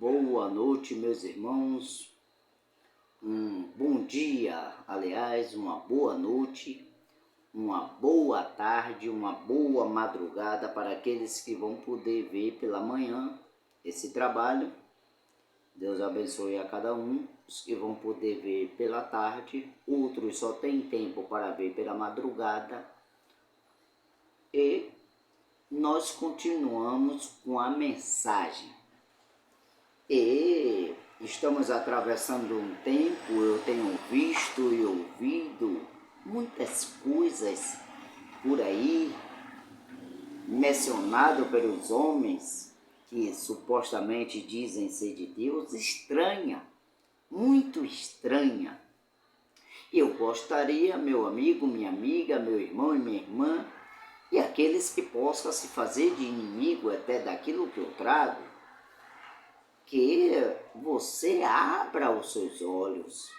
Boa noite, meus irmãos. Um bom dia, aliás, uma boa noite, uma boa tarde, uma boa madrugada para aqueles que vão poder ver pela manhã esse trabalho. Deus abençoe a cada um. Os que vão poder ver pela tarde, outros só têm tempo para ver pela madrugada. E nós continuamos com a mensagem. E estamos atravessando um tempo, eu tenho visto e ouvido muitas coisas por aí, mencionado pelos homens, que supostamente dizem ser de Deus, estranha, muito estranha. Eu gostaria, meu amigo, minha amiga, meu irmão e minha irmã, e aqueles que possam se fazer de inimigo até daquilo que eu trago, que você abra os seus olhos.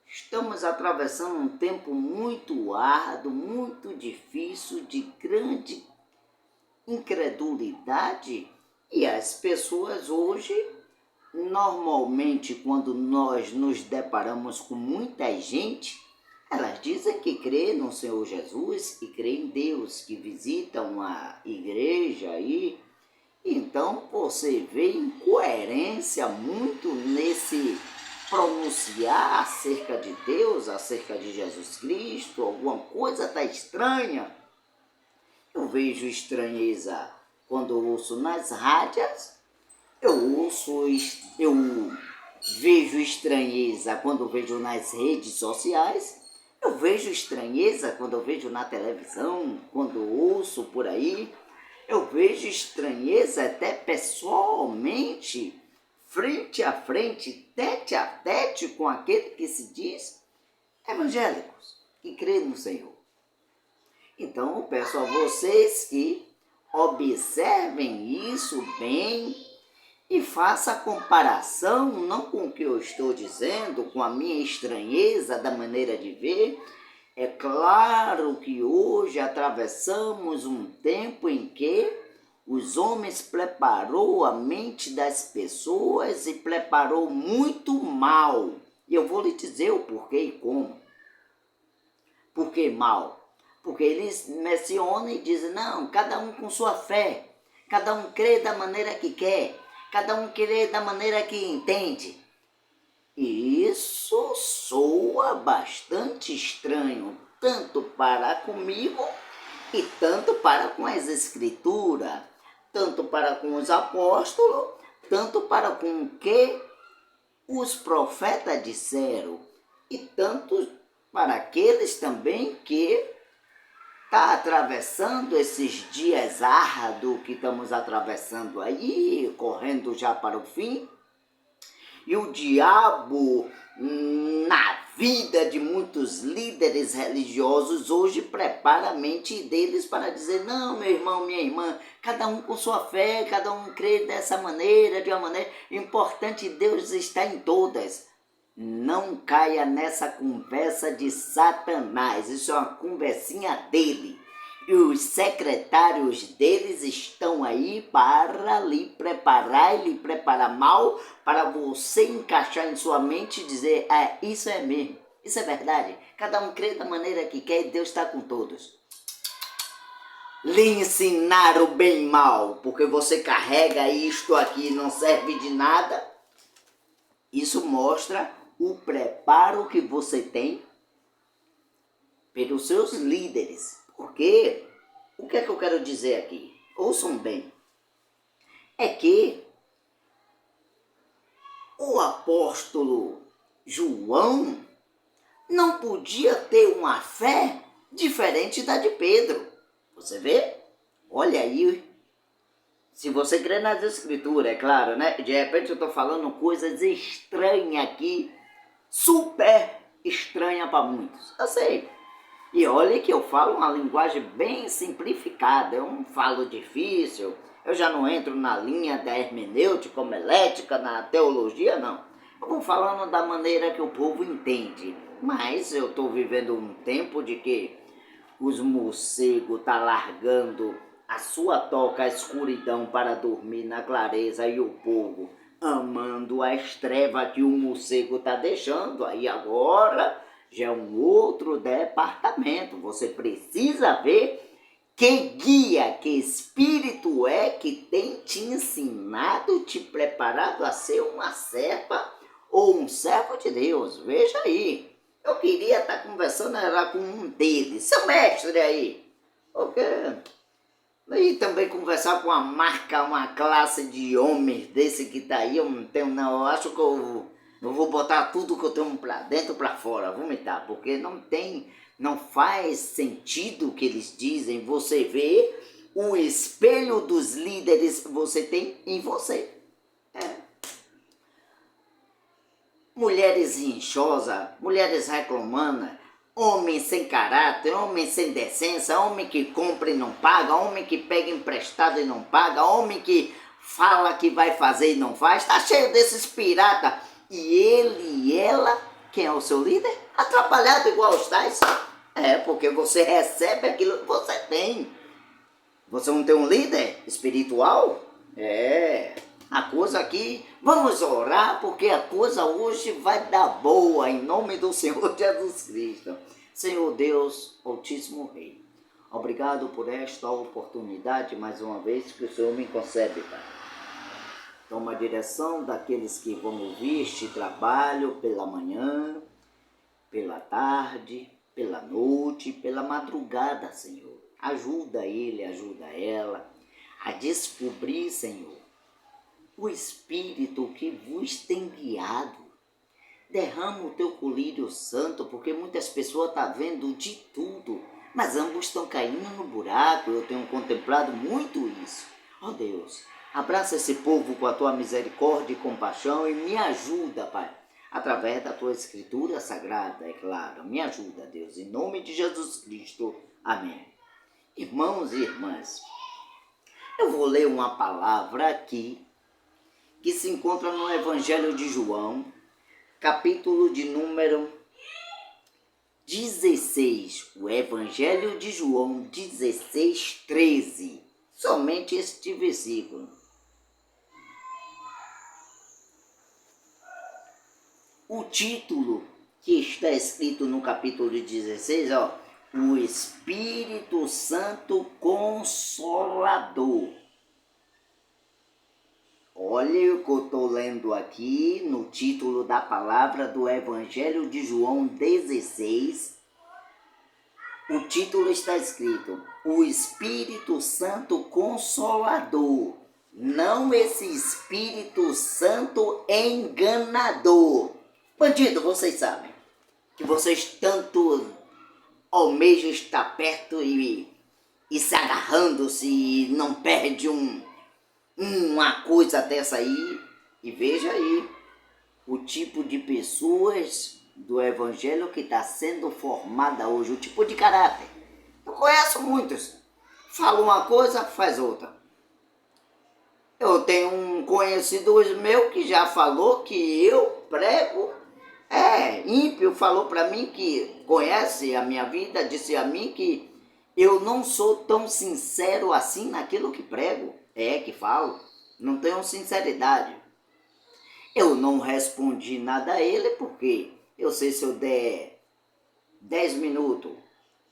Estamos atravessando um tempo muito árduo, muito difícil, de grande incredulidade, e as pessoas hoje, normalmente, quando nós nos deparamos com muita gente, elas dizem que crê no Senhor Jesus, que crê em Deus, que visitam a igreja aí. Então você vê incoerência muito nesse pronunciar acerca de Deus, acerca de Jesus Cristo, alguma coisa está estranha. Eu vejo estranheza quando eu ouço nas rádios, eu vejo estranheza quando vejo nas redes sociais, eu vejo estranheza quando eu vejo na televisão, quando ouço por aí. Eu vejo estranheza até pessoalmente, frente a frente, tete a tete com aquele que se diz evangélicos, que crê no Senhor. Então eu peço a vocês que observem isso bem e façam a comparação, não com o que eu estou dizendo, com a minha estranheza da maneira de ver. É claro que hoje atravessamos um tempo em que os homens preparou a mente das pessoas e preparou muito mal. E eu vou lhe dizer o porquê e como. Por que mal? Porque eles mencionam e dizem, não, cada um com sua fé, cada um crê da maneira que quer, cada um crê da maneira que entende. Isso soa bastante estranho, tanto para comigo e tanto para com as Escrituras, tanto para com os apóstolos, tanto para com o que os profetas disseram, e tanto para aqueles também que está atravessando esses dias árduos que estamos atravessando aí, correndo já para o fim. E o diabo, na vida de muitos líderes religiosos, hoje prepara a mente deles para dizer, não, meu irmão, minha irmã, cada um com sua fé, cada um crê dessa maneira, de uma maneira importante, Deus está em todas. Não caia nessa conversa de Satanás, isso é uma conversinha dele. E os secretários deles estão aí para lhe preparar e lhe preparar mal, para você encaixar em sua mente e dizer, isso é mesmo, isso é verdade. Cada um crê da maneira que quer e Deus está com todos. Lhe ensinar o bem e mal, porque você carrega isto aqui e não serve de nada. Isso mostra o preparo que você tem pelos seus líderes. Porque, o que é que eu quero dizer aqui? Ouçam bem. É que o apóstolo João não podia ter uma fé diferente da de Pedro. Você vê? Olha aí. Se você crê nas Escrituras, é claro, né? De repente eu estou falando coisas estranhas aqui, super estranha para muitos. Eu sei. E olha que eu falo uma linguagem bem simplificada, eu não falo difícil, eu já não entro na linha da hermenêutica, homilética, na teologia, não. Eu vou falando da maneira que o povo entende, mas eu estou vivendo um tempo de que os morcegos estão largando a sua toca, a escuridão para dormir na clareza e o povo amando as trevas que o morcego está deixando. Aí agora já é um outro departamento. Você precisa ver que guia, que espírito é que tem te ensinado, te preparado a ser uma serva ou um servo de Deus. Veja aí. Eu queria estar conversando era com um deles, seu mestre aí. Ok? E também conversar com uma classe de homens desse que tá aí, eu não tenho não, eu acho que eu vou botar tudo que eu tenho pra dentro para fora, vomitar, porque não faz sentido o que eles dizem. Você vê o espelho dos líderes que você tem em você. Mulheres inchosas, mulheres reclamanas, homem sem caráter, homem sem decência, homem que compra e não paga, homem que pega emprestado e não paga, homem que fala que vai fazer e não faz, está cheio desses piratas. E ele e ela, quem é o seu líder? Atrapalhado igual os tais. Porque você recebe aquilo que você tem. Você não tem um líder espiritual? A coisa aqui, vamos orar, porque a coisa hoje vai dar boa, em nome do Senhor Jesus Cristo. Senhor Deus, Altíssimo Rei, obrigado por esta oportunidade, mais uma vez, que o Senhor me concede, Pai. Toma a direção daqueles que vão ouvir este trabalho pela manhã, pela tarde, pela noite, pela madrugada, Senhor. Ajuda ele, ajuda ela a descobrir, Senhor, o Espírito que vos tem guiado. Derrama o teu colírio santo, porque muitas pessoas estão vendo de tudo, mas ambos estão caindo no buraco. Eu tenho contemplado muito isso. Ó Deus, abraça esse povo com a tua misericórdia e compaixão e me ajuda, Pai, através da tua escritura sagrada, é claro. Me ajuda, Deus, em nome de Jesus Cristo. Amém. Irmãos e irmãs, eu vou ler uma palavra aqui que se encontra no Evangelho de João, capítulo de número 16. O Evangelho de João 16, 13. Somente este versículo. O título que está escrito no capítulo 16, o Espírito Santo Consolador. Olha o que eu estou lendo aqui no título da palavra do Evangelho de João 16. O título está escrito: o Espírito Santo Consolador. Não esse Espírito Santo enganador. Bandido, vocês sabem que vocês tanto almejam estar perto e se agarrando-se e não perde uma coisa dessa aí. E veja aí o tipo de pessoas do Evangelho que está sendo formada hoje, o tipo de caráter. Eu conheço muitos. Fala uma coisa, faz outra. Eu tenho um conhecido meu que já falou que eu prego. Ímpio, falou para mim que conhece a minha vida, disse a mim que eu não sou tão sincero assim naquilo que prego. Que falo, não tenho sinceridade. Eu não respondi nada a ele, porque eu sei, se eu der 10 minutos,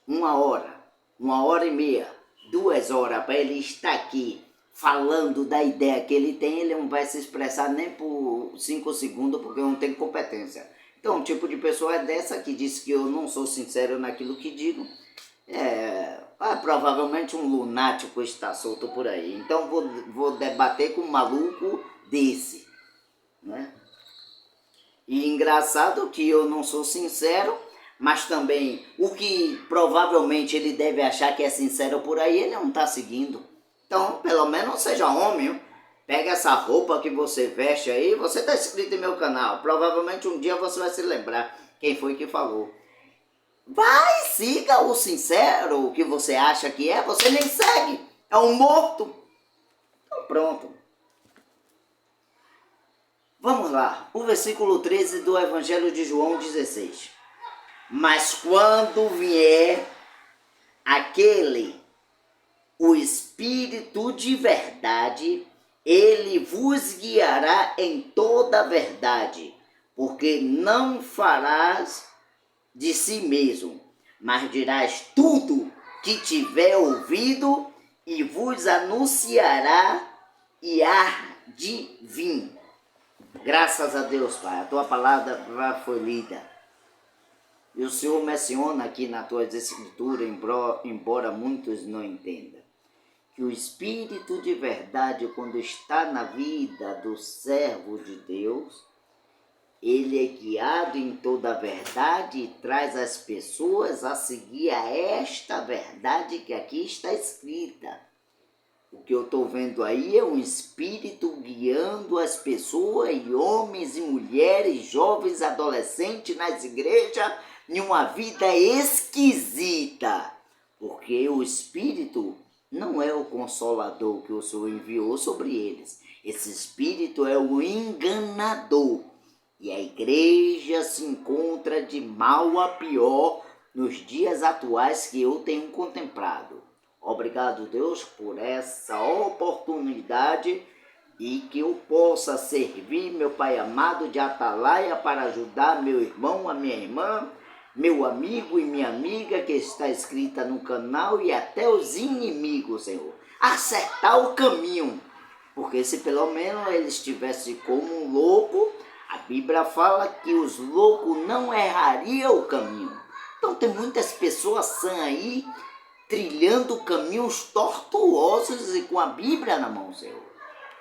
1 hora e meia, 2 horas para ele estar aqui falando da ideia que ele tem, ele não vai se expressar nem por 5 segundos, porque eu não tenho competência. Então, o tipo de pessoa é dessa que diz que eu não sou sincero naquilo que digo. Provavelmente um lunático está solto por aí. Então vou debater com um maluco desse, né? E engraçado que eu não sou sincero, mas também o que provavelmente ele deve achar que é sincero por aí, ele não está seguindo. Então, pelo menos seja homem. Pega essa roupa que você veste aí, você está inscrito em meu canal. Provavelmente um dia você vai se lembrar quem foi que falou. Vai, siga o sincero, o que você acha que é, você nem segue, é um morto. Então pronto. Vamos lá, o versículo 13 do Evangelho de João 16. Mas quando vier aquele, o Espírito de verdade, Ele vos guiará em toda a verdade, porque não farás de si mesmo, mas dirás tudo que tiver ouvido e vos anunciará e há de vir. Graças a Deus, Pai, a tua palavra foi lida. E o Senhor menciona aqui na tua escritura, embora muitos não entendam, que o Espírito de verdade, quando está na vida do servo de Deus, ele é guiado em toda a verdade e traz as pessoas a seguir a esta verdade que aqui está escrita. O que eu estou vendo aí é um Espírito guiando as pessoas, e homens e mulheres, jovens, adolescentes, nas igrejas, em uma vida esquisita. Porque o Espírito não é o Consolador que o Senhor enviou sobre eles. Esse Espírito é o enganador. E a igreja se encontra de mal a pior nos dias atuais que eu tenho contemplado. Obrigado, Deus, por essa oportunidade e que eu possa servir, meu Pai amado, de atalaia para ajudar meu irmão, a minha irmã, meu amigo e minha amiga que está escrita no canal e até os inimigos, Senhor. Acertar o caminho, porque se pelo menos ele estivesse como um louco, a Bíblia fala que os loucos não errariam o caminho. Então tem muitas pessoas sãs aí, trilhando caminhos tortuosos e com a Bíblia na mão, Senhor.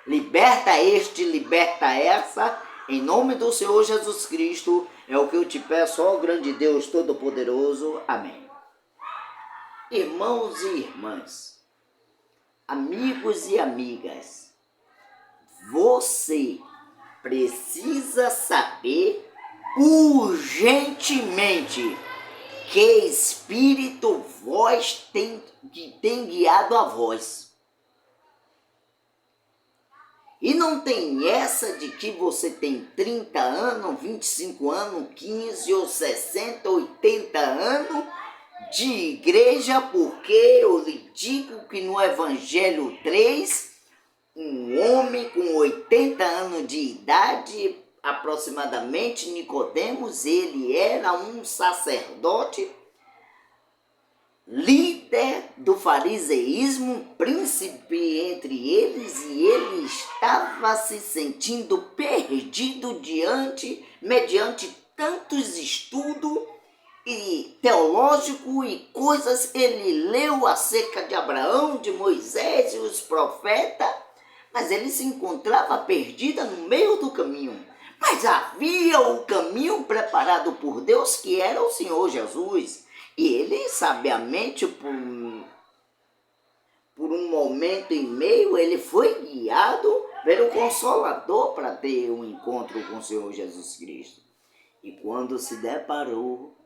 Liberta este, liberta essa, em nome do Senhor Jesus Cristo, é o que eu te peço, ó grande Deus Todo-Poderoso. Amém. Irmãos e irmãs, amigos e amigas, você precisa saber urgentemente que espírito vós que tem guiado a vós. E não tem essa de que você tem 30 anos, 25 anos, 15 ou 60, 80 anos de igreja, porque eu lhe digo que no Evangelho 3, um homem com 80 anos de idade, aproximadamente, Nicodemos, ele era um sacerdote, líder do fariseísmo, príncipe entre eles, e ele estava se sentindo perdido mediante tantos estudos e teológico e coisas. Ele leu acerca de Abraão, de Moisés e os profetas, mas ele se encontrava perdido no meio do caminho. Mas havia o caminho preparado por Deus, que era o Senhor Jesus. E ele, sabiamente, por um momento e meio, ele foi guiado pelo Consolador para ter um encontro com o Senhor Jesus Cristo. E quando se deparou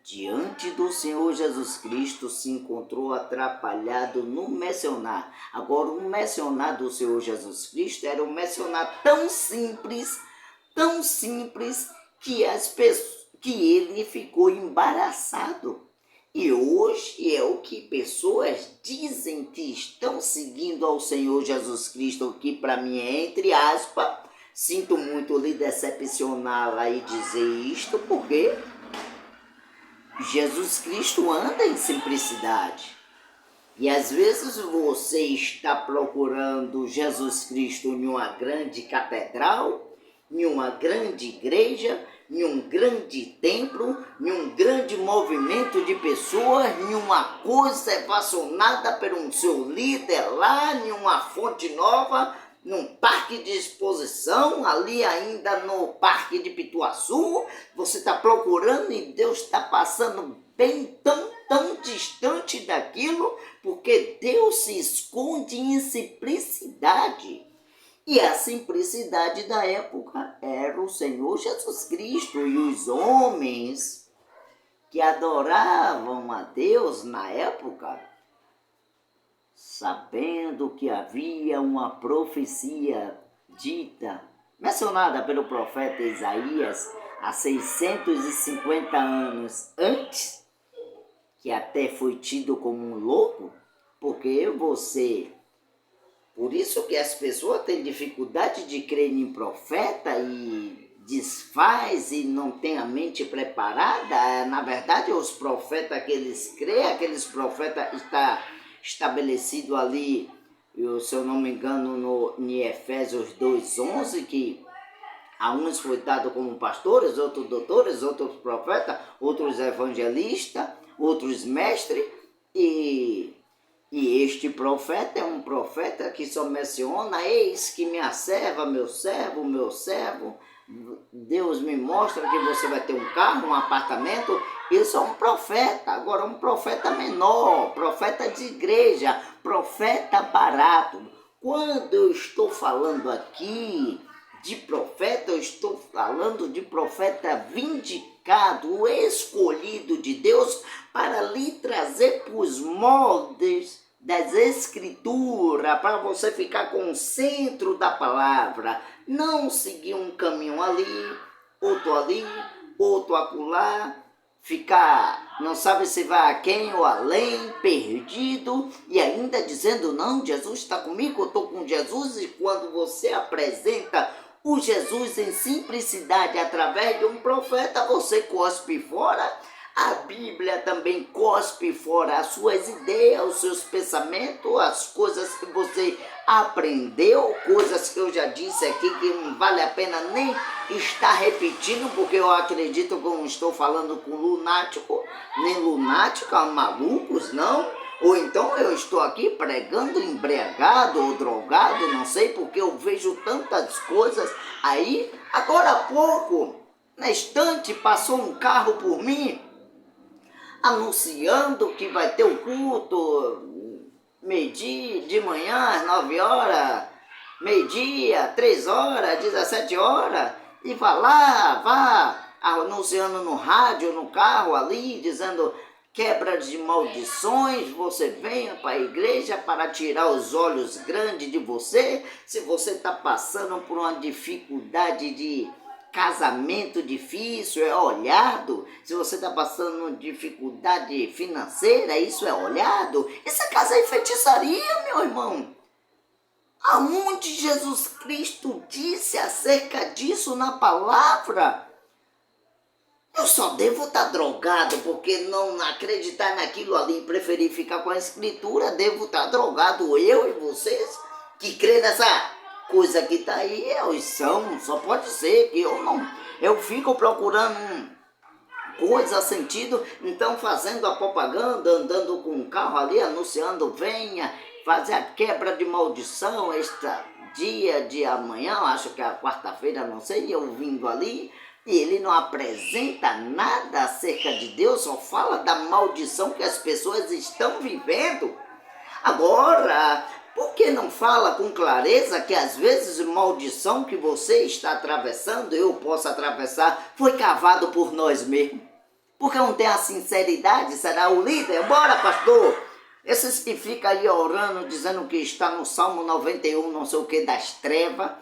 diante do Senhor Jesus Cristo, se encontrou atrapalhado no mencionar. Agora, o mencionar do Senhor Jesus Cristo era um mencionar tão simples, que ele ficou embaraçado. E hoje é o que pessoas dizem que estão seguindo ao Senhor Jesus Cristo, que para mim é entre aspas. Sinto muito lhe decepcionar aí dizer isto, porque Jesus Cristo anda em simplicidade. E às vezes você está procurando Jesus Cristo em uma grande catedral, em uma grande igreja, em um grande templo, em um grande movimento de pessoas, em uma coisa evacionada por um seu líder lá, em uma fonte nova, num parque de exposição, ali ainda no parque de Pituaçu. Você está procurando e Deus está passando bem tão distante daquilo, porque Deus se esconde em simplicidade. E a simplicidade da época era o Senhor Jesus Cristo, e os homens que adoravam a Deus na época, sabendo que havia uma profecia dita, mencionada pelo profeta Isaías há 650 anos antes, que até foi tido como um louco, porque você, Por isso que as pessoas têm dificuldade de crer em profeta e desfaz e não tem a mente preparada. Na verdade, os profetas que eles creem, aqueles profetas está estabelecido ali, se eu não me engano, em Efésios 2:11, que a uns foi dado como pastores, outros doutores, outros profetas, outros evangelistas, outros mestres, e este profeta é um profeta que só menciona: eis que minha serva, meu servo, meu servo. Deus me mostra que você vai ter um carro, um apartamento. Isso é um profeta. Agora, um profeta menor, profeta de igreja, profeta barato. Quando eu estou falando aqui de profeta, eu estou falando de profeta vindicado, escolhido de Deus para lhe trazer para os moldes das escrituras, para você ficar com o centro da palavra, não seguir um caminho ali, outro acolá, ficar, não sabe se vai a quem ou além, perdido, e ainda dizendo: não, Jesus está comigo, eu estou com Jesus. E quando você apresenta o Jesus em simplicidade através de um profeta, você cospe fora. A Bíblia também cospe fora as suas ideias, os seus pensamentos, as coisas que você aprendeu, coisas que eu já disse aqui que não vale a pena nem estar repetindo, porque eu acredito que eu não estou falando com lunático, nem lunática, malucos, não. Ou então eu estou aqui pregando embriagado ou drogado, não sei, porque eu vejo tantas coisas aí. Agora há pouco, na estante, passou um carro por mim, anunciando que vai ter o culto meio-dia, de manhã, às 9 horas, meio-dia, 3 horas, 17 horas, e vá anunciando no rádio, no carro ali, dizendo: quebra de maldições, você venha para a igreja para tirar os olhos grandes de você. Se você está passando por uma dificuldade de casamento difícil, é olhado. Se você está passando dificuldade financeira, isso é olhado. Essa casa é feitiçaria, meu irmão. Aonde Jesus Cristo disse acerca disso na palavra? Eu só devo estar drogado porque não acreditar naquilo ali e preferir ficar com a escritura. Devo estar drogado, eu e vocês que crê nessa coisa que está aí, só pode ser que eu não. Eu fico procurando coisa, sentido, então fazendo a propaganda, andando com um carro ali, anunciando: venha fazer a quebra de maldição, dia de amanhã, acho que é a quarta-feira, não sei, eu vindo ali, e ele não apresenta nada acerca de Deus, só fala da maldição que as pessoas estão vivendo. Agora, por que não fala com clareza que às vezes a maldição que você está atravessando, eu posso atravessar, foi cavado por nós mesmos? Porque não tem a sinceridade, será o líder? Bora, pastor! Esses que ficam aí orando, dizendo que está no Salmo 91, não sei o que, das trevas.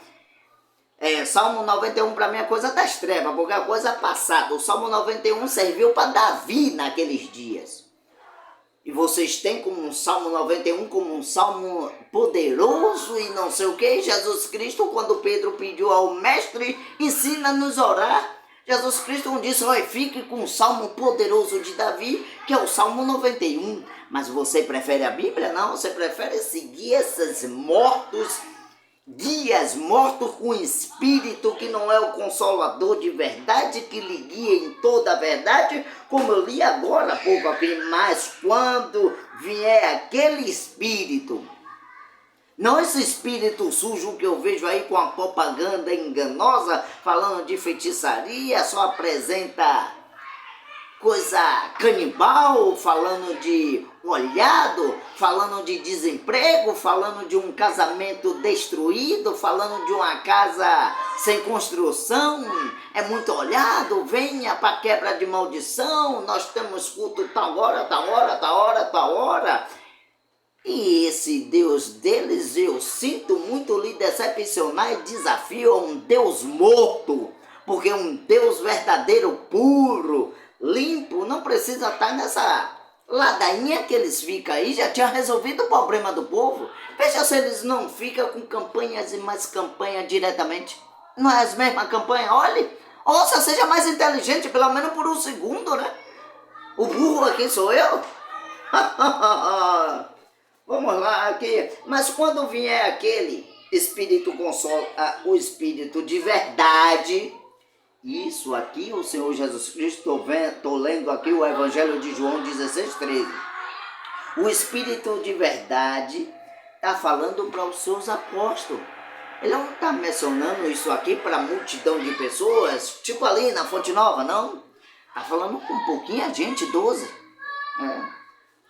Salmo 91 para mim é coisa das trevas, porque é coisa passada. O Salmo 91 serviu para Davi naqueles dias. E vocês têm como um Salmo 91, como um salmo poderoso e não sei o que. Jesus Cristo, quando Pedro pediu ao mestre, ensina-nos a orar. Jesus Cristo não disse: fique com o salmo poderoso de Davi, que é o Salmo 91. Mas você prefere a Bíblia? Não, você prefere seguir esses guias mortos com espírito que não é o consolador de verdade, que lhe guia em toda a verdade, como eu li agora há pouco aqui. Mas quando vier aquele espírito, não esse espírito sujo que eu vejo aí com a propaganda enganosa, falando de feitiçaria, só apresenta coisa canibal, falando de olhado, falando de desemprego, falando de um casamento destruído, falando de uma casa sem construção. É muito olhado, venha para quebra de maldição, nós temos culto tal hora, tal hora, tal hora, tal hora. E esse Deus deles, eu sinto muito lhe decepcionar e desafio a um Deus morto, porque um Deus verdadeiro, puro, limpo, não precisa estar nessa ladainha que eles ficam aí já tinha resolvido o problema do povo. Veja se eles não ficam com campanhas e mais campanhas diretamente. Não é as mesmas campanhas? Olhe, ouça, seja mais inteligente, pelo menos por um segundo, né? O burro aqui sou eu. Vamos lá aqui. Mas quando vier aquele Espírito Consola, o Espírito de verdade, isso aqui o Senhor Jesus Cristo, estou lendo aqui o Evangelho de João 16:13. O Espírito de verdade está falando para os seus apóstolos. Ele não está mencionando isso aqui para a multidão de pessoas, tipo ali na Fonte Nova, não. Está falando com um pouquinho gente, 12.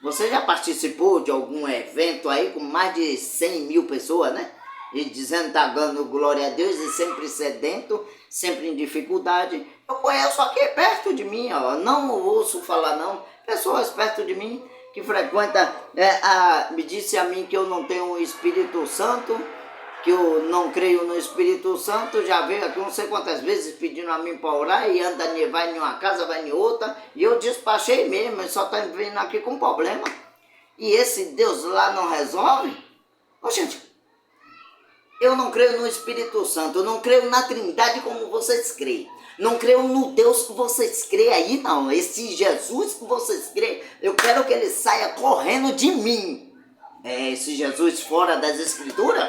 Você já participou de algum evento aí com mais de 100 mil pessoas, né? E dizendo que está dando glória a Deus e sempre sedento, sempre em dificuldade. Eu conheço aqui perto de mim, ó, não ouço falar não, pessoas perto de mim que frequentam, me disse a mim que eu não tenho o Espírito Santo, que eu não creio no Espírito Santo, já veio aqui não sei quantas vezes pedindo a mim para orar e anda, vai em uma casa, vai em outra, e eu despachei mesmo, ele só está vindo aqui com problema. E esse Deus lá não resolve? Ô gente, eu não creio no Espírito Santo, eu não creio na Trindade como vocês creem. Não creio no Deus que vocês creem aí, não. Esse Jesus que vocês creem, eu quero que ele saia correndo de mim. Esse Jesus fora das Escrituras?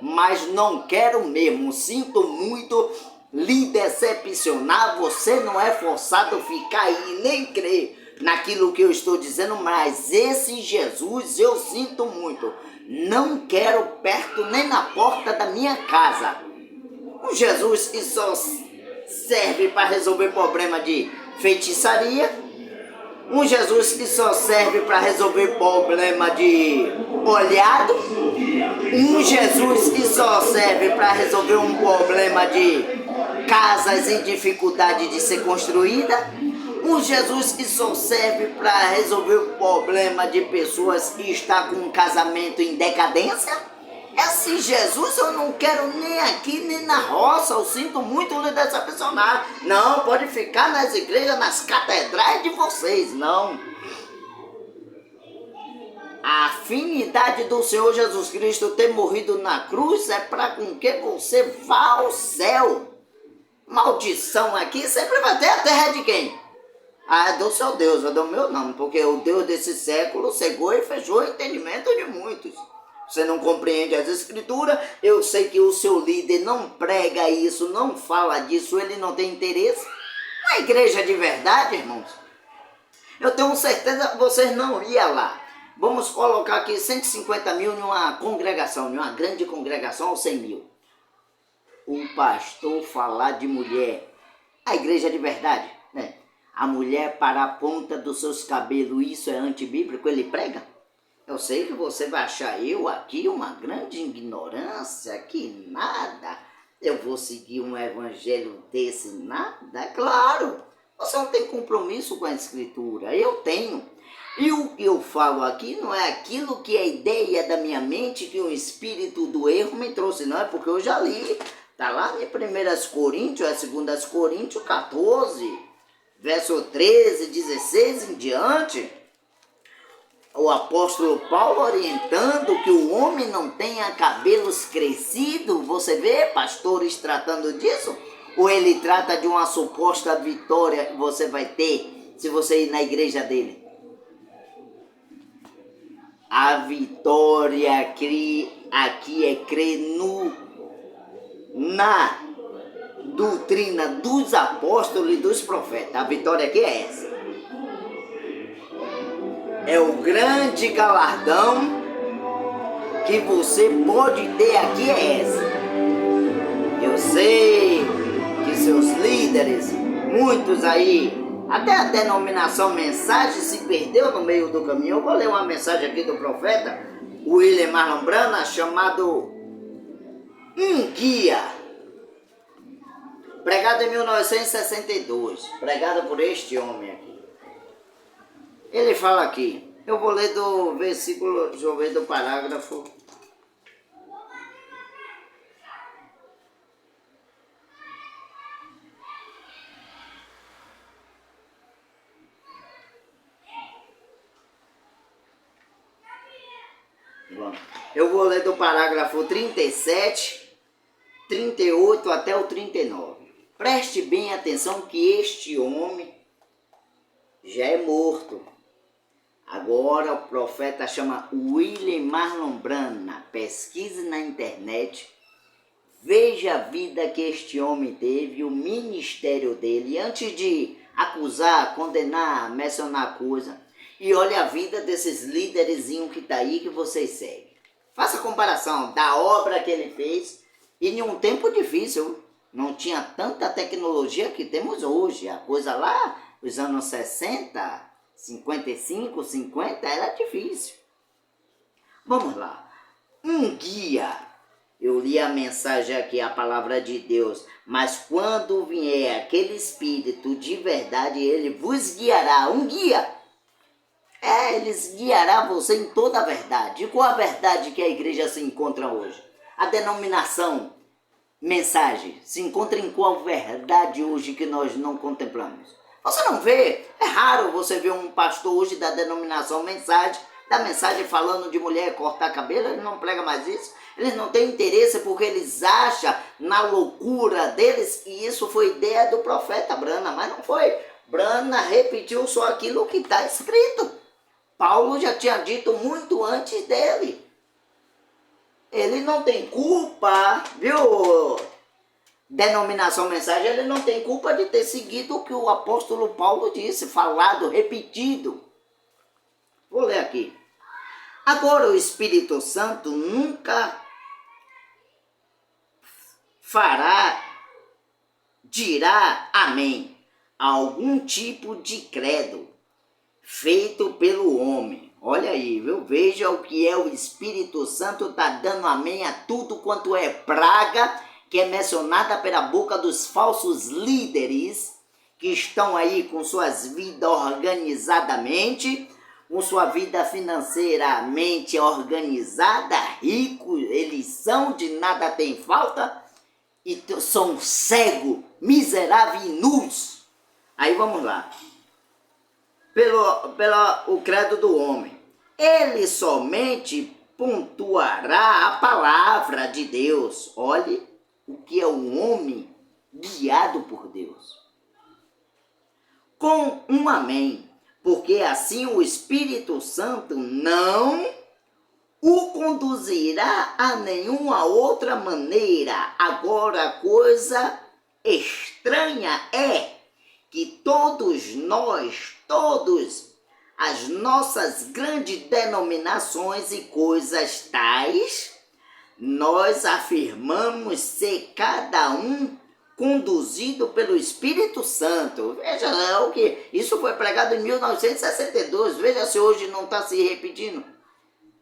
Mas não quero mesmo, sinto muito lhe decepcionar, você não é forçado a ficar aí nem crer naquilo que eu estou dizendo, mas esse Jesus eu sinto muito, não quero perto nem na porta da minha casa. Um Jesus que só serve para resolver problema de feitiçaria, um Jesus que só serve para resolver problema de olhado, um Jesus que só serve para resolver um problema de casas em dificuldade de ser construída, um Jesus que só serve para resolver o problema de pessoas que estão com um casamento em decadência. Esse Jesus eu não quero nem aqui nem na roça, eu sinto muito lhe decepcionar. Não, pode ficar nas igrejas, nas catedrais de vocês, não. A afinidade do Senhor Jesus Cristo ter morrido na cruz é para com que você vá ao céu. Maldição aqui sempre vai ter a terra de quem? É do seu Deus, é do meu não, porque o Deus desse século cegou e fechou o entendimento de muitos. Você não compreende as escrituras, eu sei que o seu líder não prega isso, não fala disso, ele não tem interesse. Uma igreja de verdade, irmãos, eu tenho certeza que vocês não iam lá. Vamos colocar aqui 150 mil em uma congregação, em uma grande congregação, ou 100 mil. O pastor falar de mulher, a igreja de verdade, né? A mulher para a ponta dos seus cabelos, isso é antibíblico, ele prega? Eu sei que você vai achar eu aqui uma grande ignorância, que nada. Eu vou seguir um evangelho desse, nada? Claro, você não tem compromisso com a escritura, eu tenho. E o que eu falo aqui não é aquilo que é a ideia da minha mente, que o espírito do erro me trouxe, não, é porque eu já li. Está lá em 1 Coríntios, 2 Coríntios 14, verso 13, 16 em diante. O apóstolo Paulo orientando que o homem não tenha cabelos crescidos. Você vê pastores tratando disso? Ou ele trata de uma suposta vitória que você vai ter se você ir na igreja dele? A vitória aqui é crer na doutrina dos apóstolos e dos profetas. A vitória aqui é essa. É o grande galardão que você pode ter aqui é essa. Eu sei que seus líderes, muitos aí, até a denominação mensagem se perdeu no meio do caminho. Eu vou ler uma mensagem aqui do profeta William Marlon Branham, chamado Um Guia, pregado em 1962, pregado por este homem aqui. Ele fala aqui, eu vou ler do versículo, deixa eu ver, do parágrafo. Pronto. Eu vou ler do parágrafo 37, 38 até o 39. Preste bem atenção que este homem já é morto. Agora o profeta chama William Marlon Branham. Pesquise na internet. Veja a vida que este homem teve, o ministério dele, antes de acusar, condenar, mencionar coisa. E olha a vida desses líderezinhos que está aí que vocês seguem. Faça a comparação da obra que ele fez e em um tempo difícil. Não tinha tanta tecnologia que temos hoje. A coisa lá, os anos 60, 55, 50, era difícil. Vamos lá. Um guia. Eu li a mensagem aqui, a palavra de Deus. Mas quando vier aquele Espírito de verdade, ele vos guiará. Um guia. Eles guiará você em toda a verdade. E qual a verdade que a igreja se encontra hoje? A denominação, mensagem, se encontra em qual verdade hoje que nós não contemplamos? Você não vê? É raro você ver um pastor hoje da denominação mensagem, da mensagem falando de mulher cortar cabelo, ele não prega mais isso. Eles não têm interesse porque eles acham na loucura deles, e isso foi ideia do profeta Branham, mas não foi. Branham repetiu só aquilo que está escrito. Paulo já tinha dito muito antes dele. Ele não tem culpa, viu? Denominação mensagem, ele não tem culpa de ter seguido o que o apóstolo Paulo disse, falado, repetido. Vou ler aqui. Agora o Espírito Santo nunca dirá amém a algum tipo de credo feito pelo homem. Olha aí, viu? Veja o que é o Espírito Santo está dando amém a tudo quanto é praga que é mencionada pela boca dos falsos líderes que estão aí com suas vidas organizadamente, com sua vida financeiramente organizada, ricos, eles são, de nada tem falta, e são cegos, miseráveis e nus. Aí vamos lá. Pelo o credo do homem. Ele somente pontuará a palavra de Deus. Olhe o que é o homem guiado por Deus. Com um amém. Porque assim o Espírito Santo não o conduzirá a nenhuma outra maneira. Agora, a coisa estranha é que todos as nossas grandes denominações e coisas tais, nós afirmamos ser cada um conduzido pelo Espírito Santo. Veja o que isso foi pregado em 1962. Veja se hoje não está se repetindo.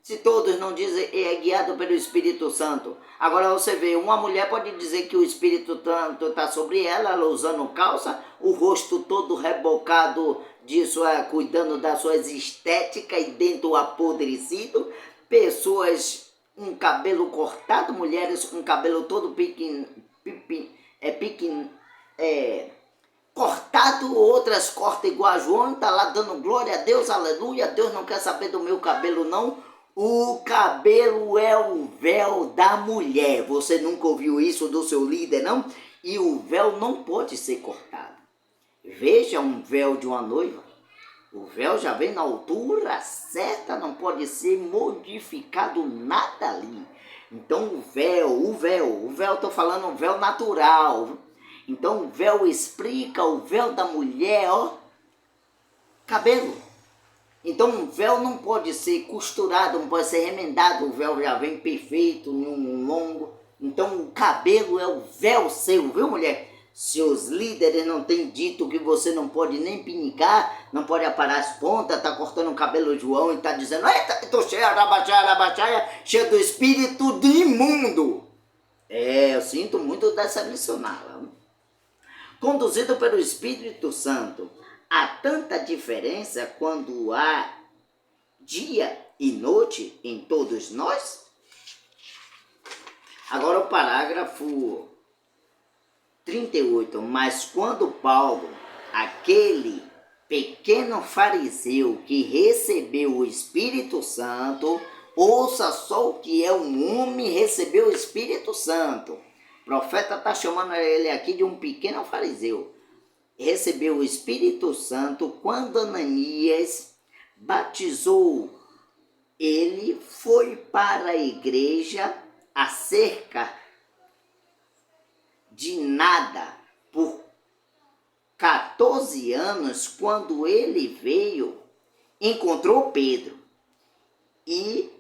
Se todos não dizem é guiado pelo Espírito Santo. Agora você vê, uma mulher pode dizer que o Espírito Santo está sobre ela usando calça, o rosto todo rebocado disso, cuidando das suas estéticas e dentro apodrecido, pessoas com cabelo cortado, mulheres com cabelo todo cortado, outras cortam igual a João, está lá dando glória a Deus, aleluia, Deus não quer saber do meu cabelo não. O cabelo é o véu da mulher. Você nunca ouviu isso do seu líder, não? E o véu não pode ser cortado. Veja um véu de uma noiva. O véu já vem na altura certa, não pode ser modificado nada ali. Então o véu, estou falando um véu natural. Então o véu explica o véu da mulher, ó, cabelo. Então o véu não pode ser costurado, não pode ser remendado, o véu já vem perfeito, um longo. Então o cabelo é o véu seu, viu mulher? Se os líderes não têm dito que você não pode nem pinicar, não pode aparar as pontas, tá cortando o cabelo João e tá dizendo, eita, tô cheia, arabaxaia, cheia do espírito de imundo. Eu sinto muito dessa missionária. Conduzido pelo Espírito Santo. Há tanta diferença quando há dia e noite em todos nós? Agora o parágrafo 38. Mas quando Paulo, aquele pequeno fariseu que recebeu o Espírito Santo, Ouça só o que é um homem receber o Espírito Santo. O profeta está chamando ele aqui de um pequeno fariseu. Recebeu o Espírito Santo quando Ananias batizou ele, foi para a igreja acerca de nada por 14 anos. Quando ele veio, encontrou Pedro e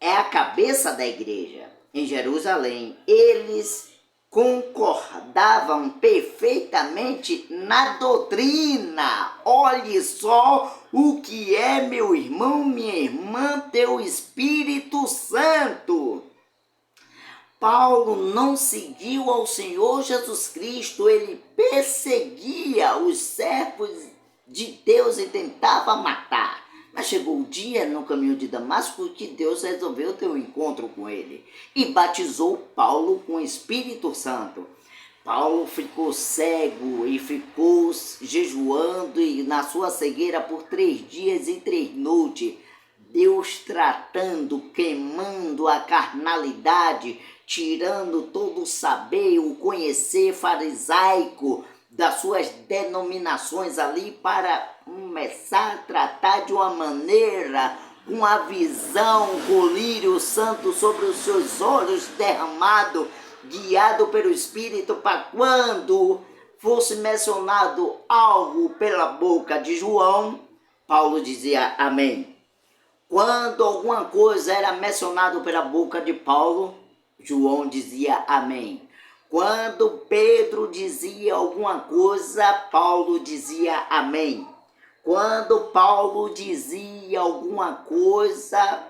é a cabeça da igreja em Jerusalém. Eles concordavam perfeitamente na doutrina. Olhe só o que é, meu irmão, minha irmã, teu Espírito Santo. Paulo não seguiu ao Senhor Jesus Cristo, ele perseguia os servos de Deus e tentava matar. Mas chegou o dia no caminho de Damasco que Deus resolveu ter um encontro com ele e batizou Paulo com o Espírito Santo. Paulo ficou cego e ficou jejuando e na sua cegueira por 3 dias e 3 noites. Deus tratando, queimando a carnalidade, tirando todo o saber, o conhecer farisaico das suas denominações ali para começar a tratar de uma maneira, com a visão, com o lírio santo sobre os seus olhos derramado, guiado pelo Espírito, para quando fosse mencionado algo pela boca de João, Paulo dizia amém. Quando alguma coisa era mencionado pela boca de Paulo, João dizia amém. Quando Pedro dizia alguma coisa, Paulo dizia amém. Quando Paulo dizia alguma coisa,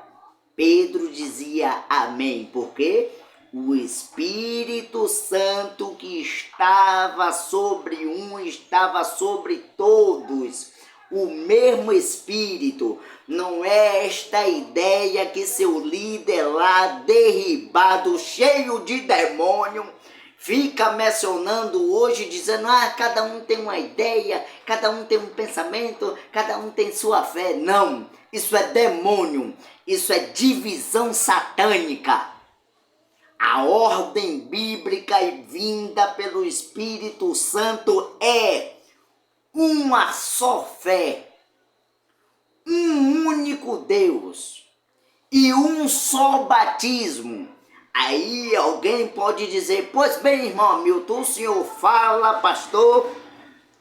Pedro dizia amém. Porque o Espírito Santo que estava sobre um, estava sobre todos. O mesmo Espírito. Não é esta ideia que seu líder lá, derribado, cheio de demônio, fica mencionando hoje, dizendo, cada um tem uma ideia, cada um tem um pensamento, cada um tem sua fé. Não, isso é demônio, isso é divisão satânica. A ordem bíblica e vinda pelo Espírito Santo é uma só fé, um único Deus e um só batismo. Aí alguém pode dizer, pois bem, irmão Milton, o senhor fala, pastor,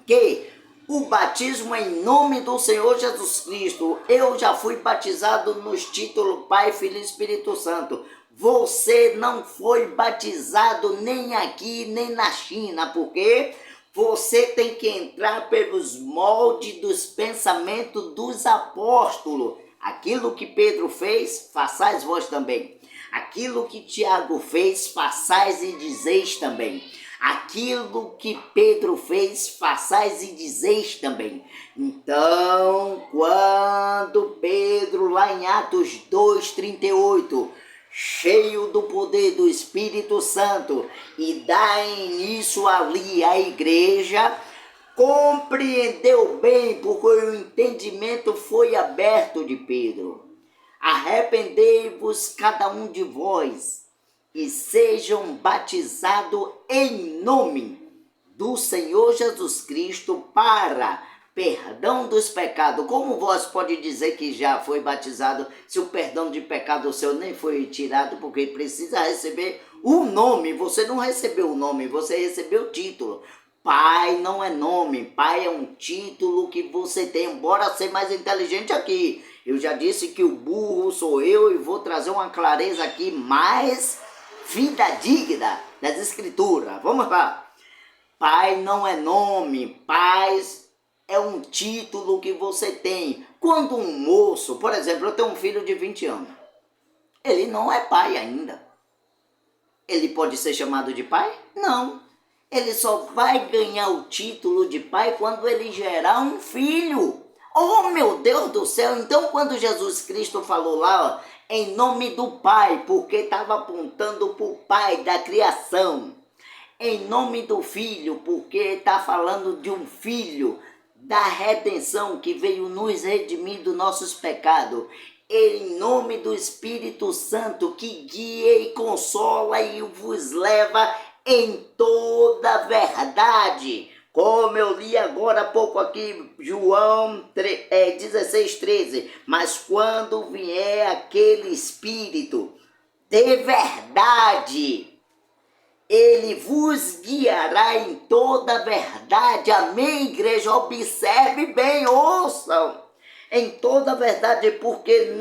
que o batismo é em nome do Senhor Jesus Cristo. Eu já fui batizado nos títulos Pai, Filho e Espírito Santo. Você não foi batizado nem aqui, nem na China, porque você tem que entrar pelos moldes dos pensamentos dos apóstolos. Aquilo que Pedro fez, façais vós também. Aquilo que Tiago fez, façais e dizeis também. Aquilo que Pedro fez, façais e dizeis também. Então, quando Pedro, lá em Atos 2:38, cheio do poder do Espírito Santo, e dá início ali à igreja, compreendeu bem, porque o entendimento foi aberto de Pedro. Arrependei-vos cada um de vós e sejam batizados em nome do Senhor Jesus Cristo para perdão dos pecados. Como vós pode dizer que já foi batizado se o perdão de pecado seu nem foi tirado, porque precisa receber o nome? Você não recebeu o nome, você recebeu o título. Pai não é nome, pai é um título que você tem, embora ser mais inteligente aqui. Eu já disse que o burro sou eu e vou trazer uma clareza aqui mais fidedigna das escrituras. Vamos lá. Pai não é nome, pai é um título que você tem. Quando um moço, por exemplo, eu tenho um filho de 20 anos, ele não é pai ainda. Ele pode ser chamado de pai? Não. Ele só vai ganhar o título de pai quando ele gerar um filho. Oh, meu Deus do céu! Então, quando Jesus Cristo falou lá, em nome do Pai, porque estava apontando para o Pai da criação. Em nome do Filho, porque está falando de um Filho da redenção que veio nos redimir dos nossos pecados. em nome do Espírito Santo, que guia e consola e vos leva em toda a verdade. Como eu li agora há pouco aqui, João 16:13. Mas quando vier aquele Espírito de verdade, ele vos guiará em toda a verdade. Amém, igreja? Observe bem, ouçam. Em toda a verdade, porque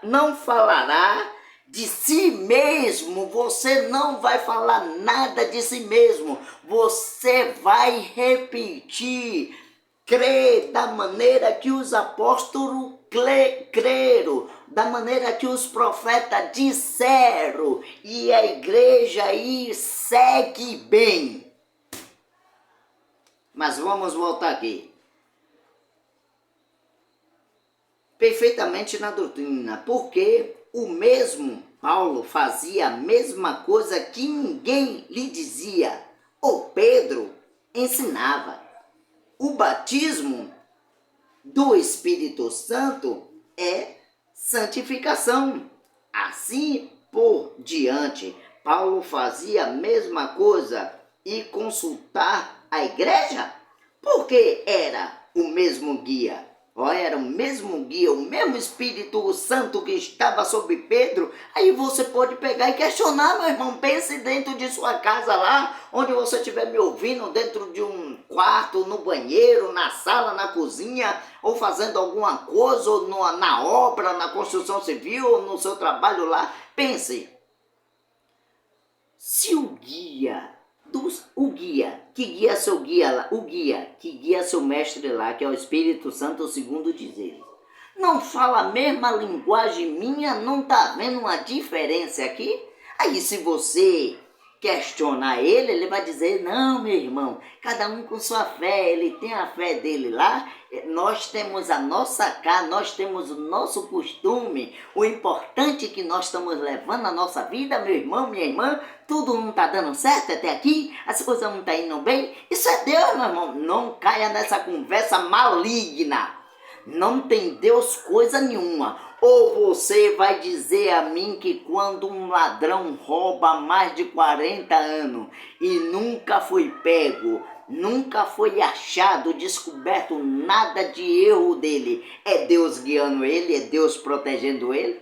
não falará de si mesmo. Você não vai falar nada de si mesmo. Você vai repetir, crer da maneira que os apóstolos creram, da maneira que os profetas disseram, e a igreja aí segue bem. Mas vamos voltar aqui. Perfeitamente na doutrina, porque o mesmo Paulo fazia a mesma coisa que ninguém lhe dizia. O Pedro ensinava. O batismo do Espírito Santo é santificação. Assim por diante, Paulo fazia a mesma coisa e consultar a igreja, porque era o mesmo guia. Era o mesmo guia, o mesmo Espírito Santo que estava sobre Pedro. Aí você pode pegar e questionar, meu irmão. Pense dentro de sua casa lá, onde você estiver me ouvindo, dentro de um quarto, no banheiro, na sala, na cozinha, ou fazendo alguma coisa, ou na obra, na construção civil, ou no seu trabalho lá. Pense, se o guia que guia seu mestre lá, que é o Espírito Santo, segundo diz ele, não fala a mesma linguagem minha, não está vendo uma diferença aqui? Aí se você questionar ele, ele vai dizer, não, meu irmão, cada um com sua fé, ele tem a fé dele lá, nós temos a nossa casa, nós temos o nosso costume, o importante é que nós estamos levando a nossa vida, meu irmão, minha irmã, tudo não está dando certo até aqui, as coisas não estão indo bem, isso é Deus, meu irmão, não caia nessa conversa maligna, não tem Deus coisa nenhuma. Ou você vai dizer a mim que quando um ladrão rouba há mais de 40 anos e nunca foi pego, nunca foi achado, descoberto nada de erro dele, é Deus guiando ele, é Deus protegendo ele?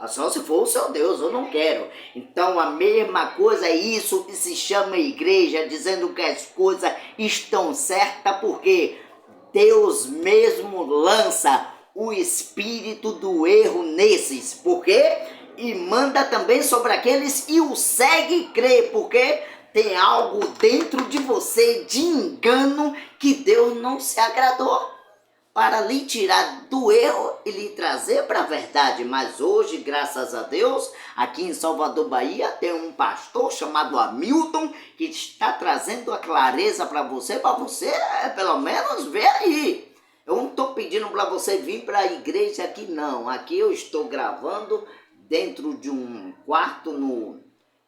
Só se for o seu Deus, eu não quero. Então a mesma coisa é isso que se chama igreja, dizendo que as coisas estão certas, porque Deus mesmo lança o espírito do erro nesses, porque e manda também sobre aqueles e o segue e crê, porque tem algo dentro de você de engano que Deus não se agradou para lhe tirar do erro e lhe trazer para a verdade. Mas hoje, graças a Deus, aqui em Salvador, Bahia, tem um pastor chamado Hamilton que está trazendo a clareza para você pelo menos ver aí. Eu não estou pedindo para você vir para a igreja aqui, não. Aqui eu estou gravando dentro de um quarto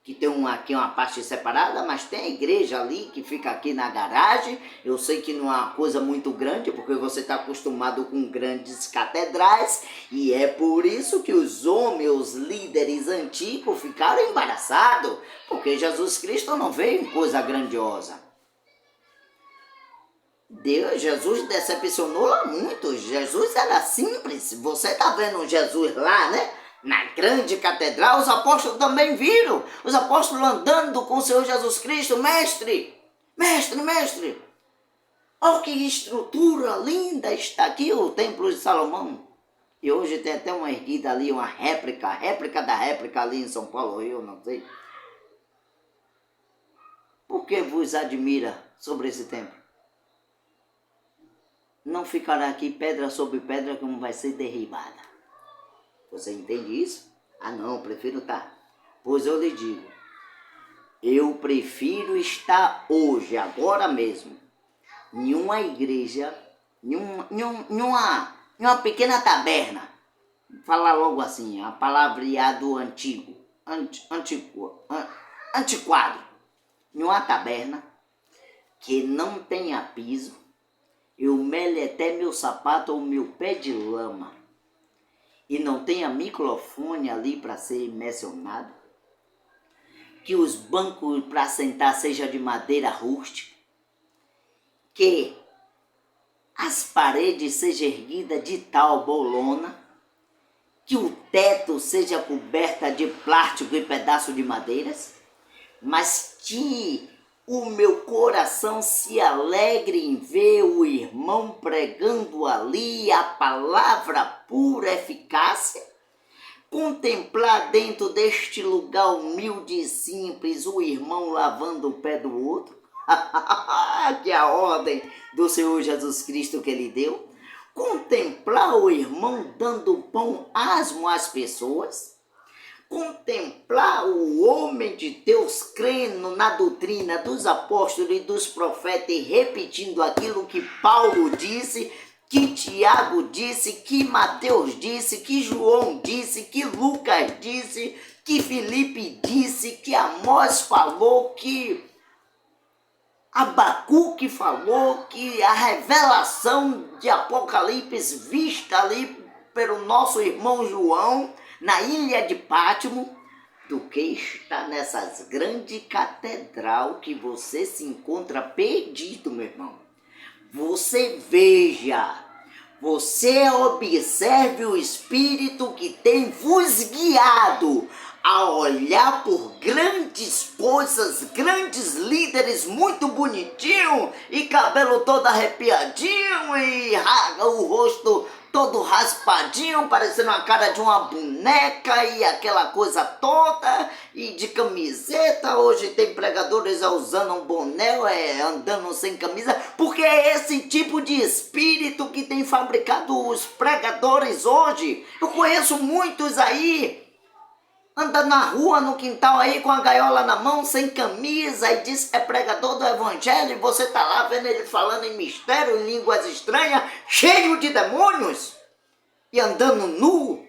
que tem aqui uma parte separada, mas tem a igreja ali que fica aqui na garagem. Eu sei que não é uma coisa muito grande, porque você está acostumado com grandes catedrais, e é por isso que os homens, os líderes antigos, ficaram embaraçados, porque Jesus Cristo não veio em coisa grandiosa. Jesus decepcionou lá muito. Jesus era simples. Você está vendo Jesus lá, né? Na grande catedral, os apóstolos também viram. Os apóstolos andando com o Senhor Jesus Cristo. Mestre, mestre, mestre. Olha que estrutura linda está aqui o Templo de Salomão. E hoje tem até uma erguida ali, uma réplica da réplica ali em São Paulo, eu não sei. Por que vos admira sobre esse templo? Não ficará aqui pedra sobre pedra como vai ser derribada. Você entende isso? Ah não, prefiro estar. Pois eu lhe digo, eu prefiro estar hoje, agora mesmo, em uma igreja, em uma pequena taberna. Falar logo assim, a palavreado antigo, antiquado. Em uma taberna que não tenha piso, eu mele até meu sapato ou meu pé de lama, e não tenha microfone ali para ser mencionado, que os bancos para sentar seja de madeira rústica, que as paredes sejam erguidas de tal bolona, que o teto seja coberto de plástico e pedaço de madeiras, mas que o meu coração se alegre em ver o irmão pregando ali a palavra pura eficácia, contemplar dentro deste lugar humilde e simples o irmão lavando o pé do outro, que é a ordem do Senhor Jesus Cristo que ele deu, contemplar o irmão dando pão asmo às pessoas, contemplar o homem de Deus crendo na doutrina dos apóstolos e dos profetas e repetindo aquilo que Paulo disse, que Tiago disse, que Mateus disse, que João disse, que Lucas disse, que Filipe disse, que Amós falou, que Abacuque falou, que a revelação de Apocalipse vista ali pelo nosso irmão João na ilha de Pátimo, do que está nessas grandes catedral que você se encontra perdido, meu irmão. Você veja, você observe o Espírito que tem vos guiado a olhar por grandes coisas, grandes líderes muito bonitinho e cabelo todo arrepiadinho e o rosto todo raspadinho, parecendo a cara de uma boneca e aquela coisa toda, e de camiseta. Hoje tem pregadores usando um boné, andando sem camisa, porque é esse tipo de espírito que tem fabricado os pregadores hoje. Eu conheço muitos aí, anda na rua, no quintal aí, com a gaiola na mão, sem camisa, e diz que é pregador do evangelho, e você tá lá vendo ele falando em mistério, em línguas estranhas, cheio de demônios, e andando nu,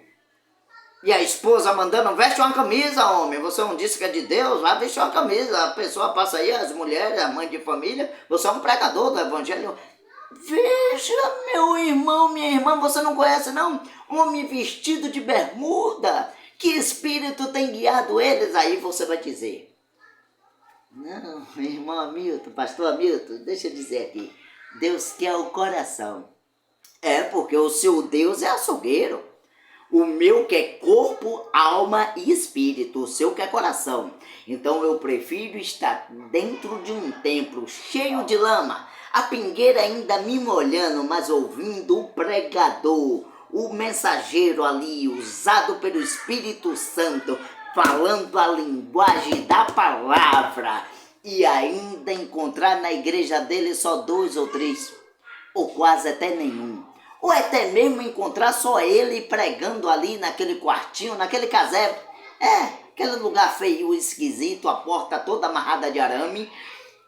e a esposa mandando, veste uma camisa, homem, você não disse que é de Deus, vai vestir uma camisa. A pessoa passa aí, as mulheres, a mãe de família, você é um pregador do evangelho. Veja, meu irmão, minha irmã, você não conhece não? Homem vestido de bermuda. Que espírito tem guiado eles? Aí você vai dizer, não, irmão Hamilton, pastor Hamilton, deixa eu dizer aqui, Deus quer o coração. É porque o seu Deus é açougueiro. O meu quer corpo, alma e espírito, o seu quer coração. Então eu prefiro estar dentro de um templo cheio de lama, a pingueira ainda me molhando, mas ouvindo o pregador, o mensageiro ali, usado pelo Espírito Santo, falando a linguagem da palavra, e ainda encontrar na igreja dele só 2 ou 3, ou quase até nenhum, ou até mesmo encontrar só ele pregando ali naquele quartinho, naquele casebre, aquele lugar feio, esquisito, a porta toda amarrada de arame,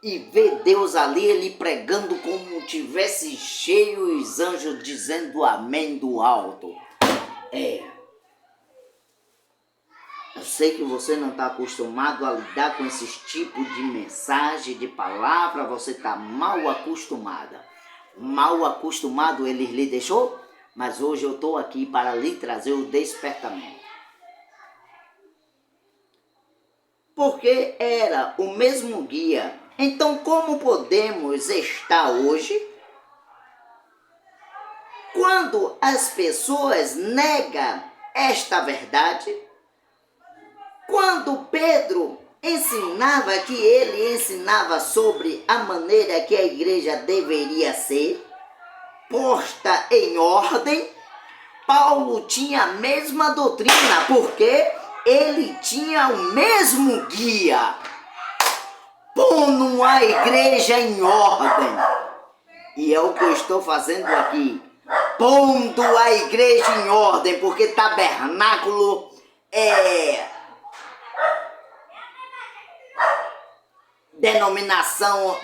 e ver Deus ali, ele pregando como tivesse cheio os anjos dizendo amém do alto. Eu sei que você não está acostumado a lidar com esses tipos de mensagem, de palavra, você está mal acostumada. Mal acostumado ele lhe deixou, mas hoje eu estou aqui para lhe trazer o despertamento. Porque era o mesmo guia. Então, como podemos estar hoje quando as pessoas negam esta verdade? Quando Pedro ensinava, que ele ensinava sobre a maneira que a igreja deveria ser posta em ordem, Paulo tinha a mesma doutrina, porque ele tinha o mesmo guia, pondo a igreja em ordem. E é o que eu estou fazendo aqui, pondo a igreja em ordem, porque tabernáculo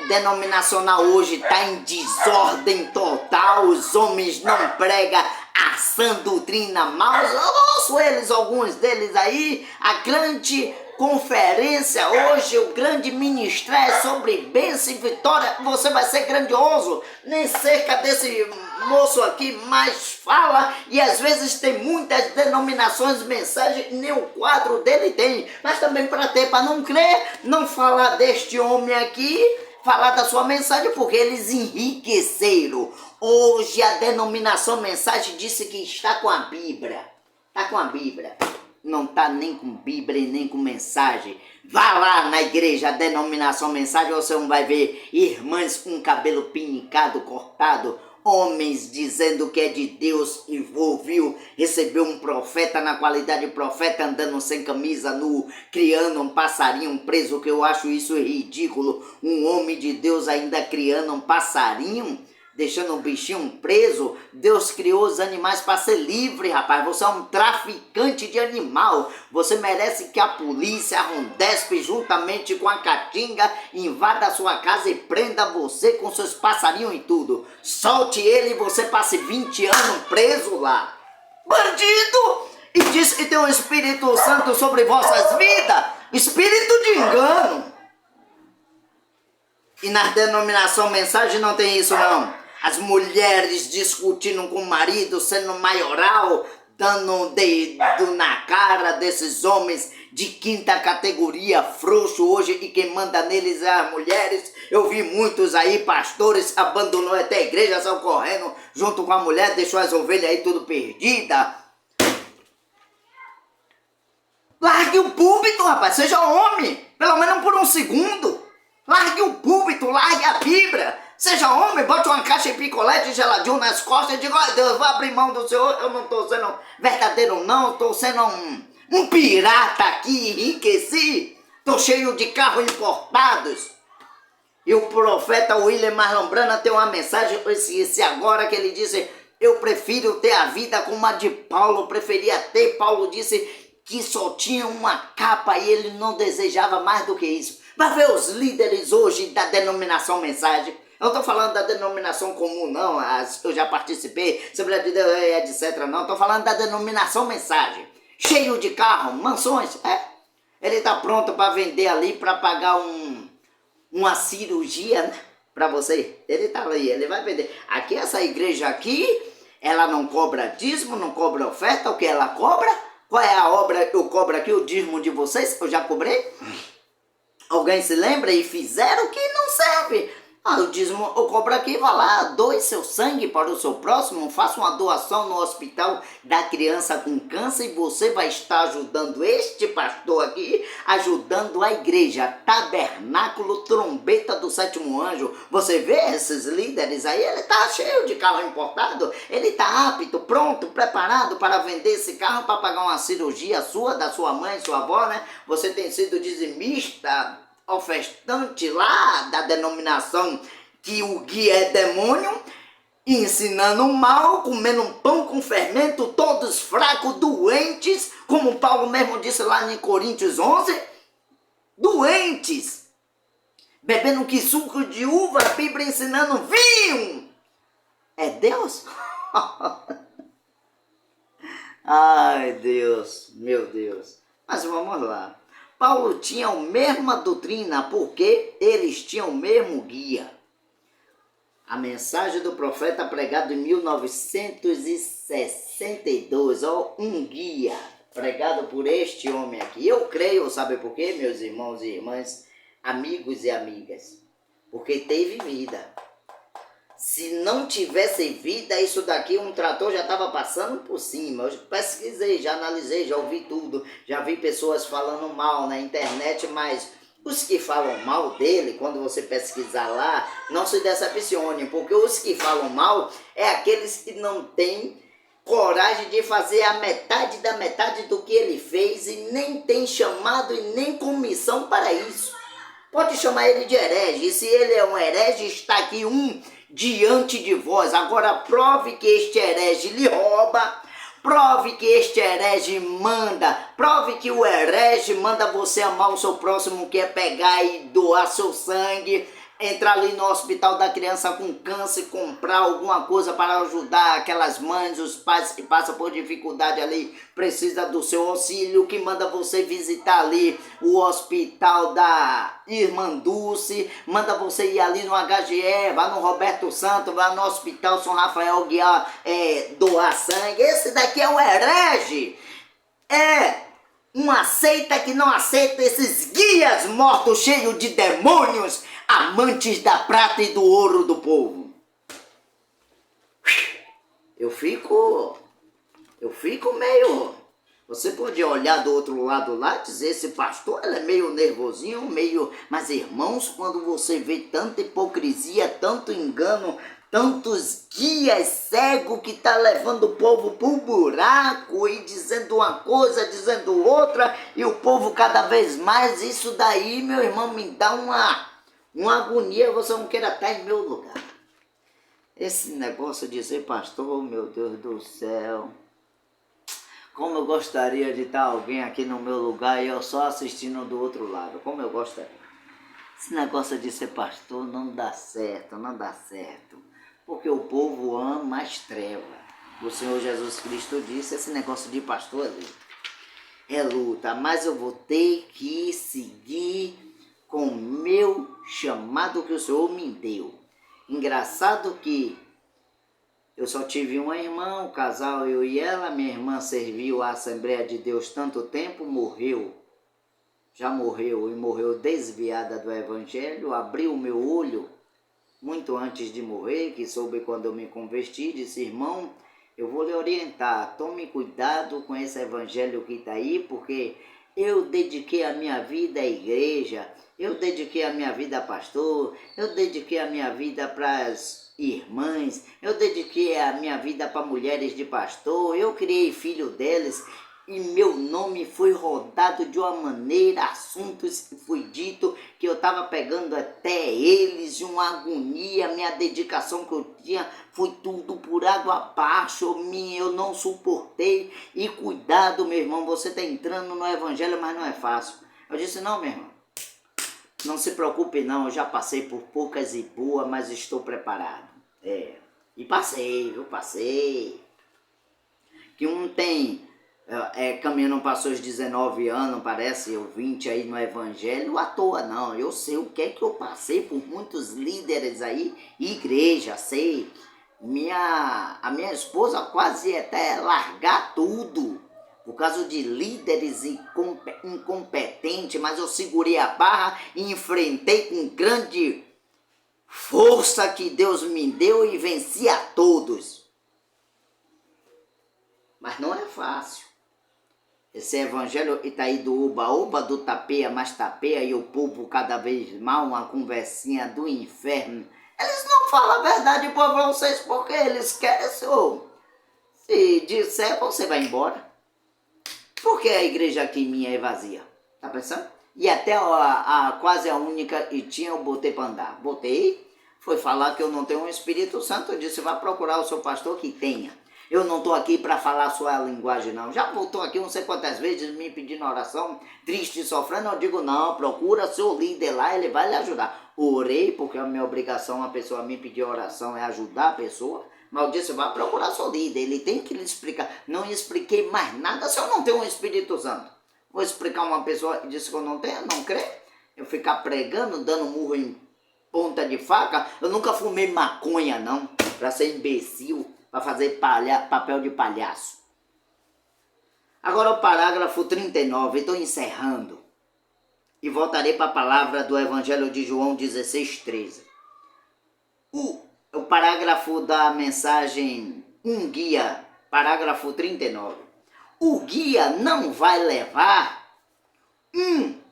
denominacional hoje está em desordem total. Os homens não pregam a sã doutrina mal. Eu ouço eles, alguns deles aí, a grande conferência hoje, o grande ministério sobre bênção e vitória, você vai ser grandioso. Nem cerca desse moço aqui mais fala, e às vezes tem muitas denominações, mensagens, nem o quadro dele tem, mas também para ter, para não crer, não falar deste homem aqui, falar da sua mensagem, porque eles enriqueceram. Hoje a denominação mensagem disse que está com a Bíblia. Está com a Bíblia. Não está nem com Bíblia e nem com mensagem. Vá lá na igreja, a denominação mensagem, você não vai ver irmãs com cabelo pinicado, cortado, homens dizendo que é de Deus e ouviu, recebeu um profeta na qualidade de profeta andando sem camisa, nu, criando um passarinho preso, que eu acho isso ridículo. Um homem de Deus ainda criando um passarinho, deixando um bichinho preso. Deus criou os animais para ser livre, rapaz. Você é um traficante de animal. Você merece que a polícia, a Rondesp, juntamente com a Caatinga, invada a sua casa e prenda você com seus passarinhos e tudo. Solte ele e você passe 20 anos preso lá. Bandido! E diz que tem um Espírito Santo sobre vossas vidas. Espírito de engano. E na denominação mensagem não tem isso não. As mulheres discutindo com o marido, sendo maioral, dando um dedo na cara desses homens de quinta categoria, frouxo hoje, e quem manda neles é as mulheres. Eu vi muitos aí, pastores, abandonou até a igreja, saiu correndo junto com a mulher, deixou as ovelhas aí tudo perdidas. Largue o púlpito, rapaz, seja homem, pelo menos por um segundo. Largue o púlpito, largue a Bíblia. Seja homem, bote uma caixa de picolé de geladinho nas costas e diga: ó Deus, vou abrir mão do Senhor. Eu não estou sendo verdadeiro não, estou sendo um pirata aqui, enriqueci. Estou cheio de carros importados. E o profeta William Marlon Branham tem uma mensagem, esse agora, que ele disse: eu prefiro ter a vida como a de Paulo, preferia ter. Paulo disse que só tinha uma capa e ele não desejava mais do que isso. Vai ver os líderes hoje da denominação mensagem. Eu não estou falando da denominação comum, não. Eu já participei, Assembleia de Deus, etc. Não, estou falando da denominação mensagem. Cheio de carro, mansões. Ele está pronto para vender ali, para pagar uma cirurgia, né? Para você. Ele está ali, ele vai vender. Aqui, essa igreja aqui, ela não cobra dízimo, não cobra oferta. O que ela cobra? Qual é a obra que eu cobro aqui? O dízimo de vocês? Eu já cobrei? Alguém se lembra e fizeram? Que não serve. O dízimo eu cobro aqui, vá lá, doe seu sangue para o seu próximo, faça uma doação no hospital da criança com câncer e você vai estar ajudando este pastor aqui, ajudando a igreja, tabernáculo, trombeta do sétimo anjo. Você vê esses líderes aí, ele está cheio de carro importado, ele está apto, pronto, preparado para vender esse carro para pagar uma cirurgia sua, da sua mãe, sua avó, né? Você tem sido dizimista, ofertante lá da denominação que o guia é demônio, ensinando mal, comendo um pão com fermento, todos fracos, doentes, como Paulo mesmo disse lá em Coríntios 11, doentes, bebendo que suco de uva, a Bíblia ensinando vinho. É Deus? Ai Deus, meu Deus, mas vamos lá. Paulo tinha a mesma doutrina, porque eles tinham o mesmo guia. A mensagem do profeta pregado em 1962, um guia pregado por este homem aqui. Eu creio, sabe por quê, meus irmãos e irmãs, amigos e amigas? Porque teve vida. Se não tivesse vida, isso daqui, um trator já estava passando por cima. Eu pesquisei, já analisei, já ouvi tudo. Já vi pessoas falando mal na internet, mas os que falam mal dele, quando você pesquisar lá, não se decepcione. Porque os que falam mal é aqueles que não têm coragem de fazer a metade da metade do que ele fez e nem tem chamado e nem comissão para isso. Pode chamar ele de herege. E se ele é um herege, está aqui diante de vós. Agora prove que este herege lhe rouba, prove que este herege manda, prove que o herege manda você amar o seu próximo, que é pegar e doar seu sangue, entrar ali no hospital da criança com câncer, comprar alguma coisa para ajudar aquelas mães, os pais que passam por dificuldade ali, precisa do seu auxílio, que manda você visitar ali o hospital da Irmã Dulce, manda você ir ali no HGE, vá no Roberto Santos, vá no hospital São Rafael Guiar, doar sangue. Esse daqui é o herege, uma seita que não aceita esses guias mortos cheios de demônios, amantes da prata e do ouro do povo. Eu fico meio... Você pode olhar do outro lado lá e dizer, esse pastor ele é meio nervosinho, meio... Mas irmãos, quando você vê tanta hipocrisia, tanto engano, tantos guias cegos que tá levando o povo pro buraco e dizendo uma coisa, dizendo outra, e o povo cada vez mais, isso daí, meu irmão, me dá uma agonia, você não queira estar em meu lugar. Esse negócio de ser pastor, meu Deus do céu, como eu gostaria de estar alguém aqui no meu lugar e eu só assistindo do outro lado, como eu gostaria. Esse negócio de ser pastor não dá certo, não dá certo. Porque o povo ama as trevas. O Senhor Jesus Cristo disse, esse negócio de pastor é luta. Mas eu vou ter que seguir com o meu chamado que o Senhor me deu. Engraçado que eu só tive uma irmã, um casal, eu e ela. Minha irmã serviu à Assembleia de Deus tanto tempo, morreu. Já morreu e morreu desviada do Evangelho. Abriu o meu olho muito antes de morrer, que soube quando eu me converti, disse, irmão, eu vou lhe orientar, tome cuidado com esse evangelho que está aí, porque eu dediquei a minha vida à igreja, eu dediquei a minha vida a pastor, eu dediquei a minha vida para as irmãs, eu dediquei a minha vida para mulheres de pastor, eu criei filho deles, e meu nome foi rodado de uma maneira, assuntos que foi dito, que eu estava pegando até eles, de uma agonia, minha dedicação que eu tinha foi tudo por água abaixo, eu não suportei. E cuidado, meu irmão, você está entrando no evangelho, mas não é fácil. Eu disse, não, meu irmão, não se preocupe não, eu já passei por poucas e boas, mas estou preparado. E passei, eu passei. Que um tem... caminhando passou os 19 anos, parece, eu 20 aí no evangelho, à toa não, eu sei o que é que eu passei por muitos líderes aí, igreja, sei, a minha esposa quase até largar tudo, por causa de líderes incompetentes, mas eu segurei a barra e enfrentei com grande força que Deus me deu e venci a todos. Mas não é fácil. Esse evangelho está aí do oba-oba, do tapeia mais tapeia, e o povo cada vez mais uma conversinha do inferno. Eles não falam a verdade para vocês porque eles querem, senhor. Se disser, você vai embora. Porque a igreja aqui minha é vazia. Tá pensando? E até quase a única e tinha eu botei para andar. Botei, foi falar que eu não tenho um Espírito Santo. Eu disse, vá procurar o seu pastor que tenha. Eu não estou aqui para falar a sua linguagem, não. Já voltou aqui não sei quantas vezes me pedindo oração, triste e sofrendo. Eu digo, não, procura seu líder lá, ele vai lhe ajudar. Orei, porque a minha obrigação, a pessoa me pedir oração é ajudar a pessoa. Mas eu disse, vai procurar seu líder, ele tem que lhe explicar. Não expliquei mais nada se eu não tenho um Espírito Santo. Vou explicar uma pessoa que disse que eu não tenho, não crê? Eu ficar pregando, dando murro em ponta de faca. Eu nunca fumei maconha, não, para ser imbecil. Para fazer papel de palhaço. Agora o parágrafo 39, estou encerrando. E voltarei para a palavra do Evangelho de João 16:13. O parágrafo da mensagem, um guia, parágrafo 39. O guia não vai levar